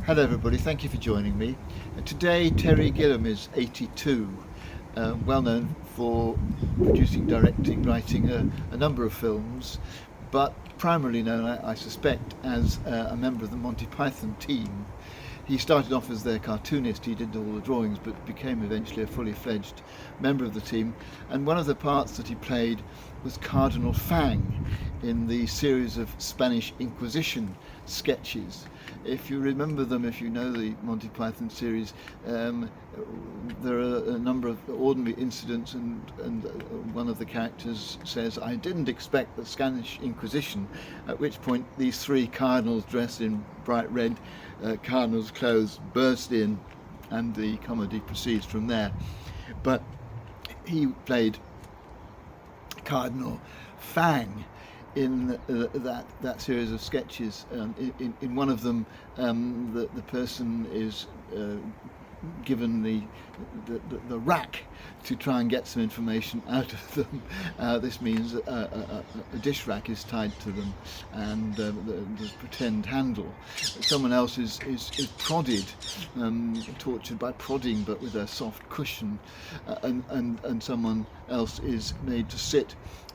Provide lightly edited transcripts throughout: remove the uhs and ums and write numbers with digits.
Hello everybody, thank you for joining me. Today Terry Gilliam is 82, well known for producing, directing, writing a number of films, but primarily known, I suspect, as a member of the Monty Python team. He started off as their cartoonist, he did all the drawings, but became eventually a fully fledged member of the team. And one of the parts that he played was Cardinal Fang in the series of Spanish Inquisition sketches. If you remember them, if you know the Monty Python series, there are a number of ordinary incidents, and one of the characters says, "I didn't expect the Spanish Inquisition," at which point these three cardinals dressed in bright red cardinals' clothes burst in, and the comedy proceeds from there. But he played Cardinal Fang in that series of sketches. In one of them, the person is given the rack to try and get some information out of them. This means a dish rack is tied to them, and there's a pretend handle. Someone else is prodded, tortured by prodding, but with a soft cushion, and someone else is made to sit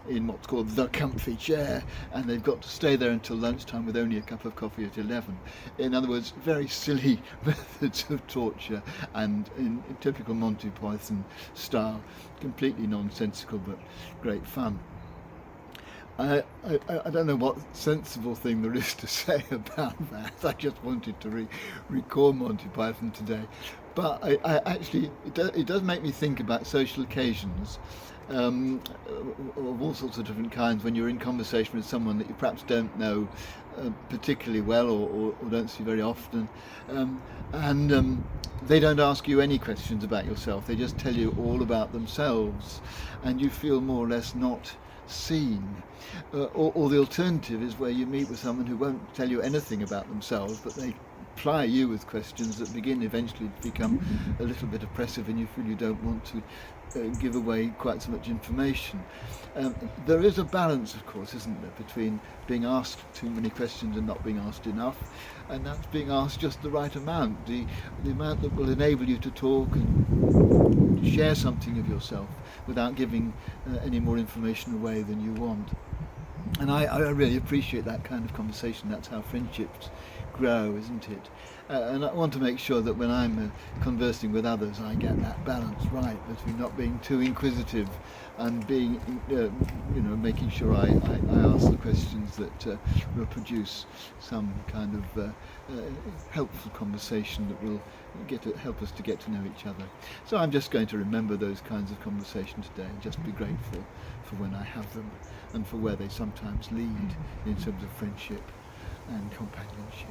in what's called the comfy chair, and they've got to stay there until lunchtime with only a cup of coffee at 11. In other words, very silly methods of torture, and in typical Monty Python style, completely nonsensical but great fun. I don't know what sensible thing there is to say about that. I just wanted to recall Monty Python today, but I actually it does make me think about social occasions of all sorts of different kinds, when you're in conversation with someone that you perhaps don't know particularly well, or don't see very often, and they don't ask you any questions about yourself. They just tell you all about themselves, and you feel more or less not seen. Or the alternative is where you meet with someone who won't tell you anything about themselves, but they ply you with questions that begin eventually to become a little bit oppressive, and you feel you don't want to give away quite so much information. There is a balance, of course, isn't there, between being asked too many questions and not being asked enough, and that's being asked just the right amount, the amount that will enable you to talk and share something of yourself without giving any more information away than you want. And I really appreciate that kind of conversation. That's how friendships grow, isn't it? And I want to make sure that when I'm conversing with others, I get that balance right between not being too inquisitive and being, making sure I ask the questions that will produce some kind of helpful conversation that will help us to get to know each other. So I'm just going to remember those kinds of conversations today, and just be grateful for when I have them, and for where they sometimes lead in terms of friendship and companionship.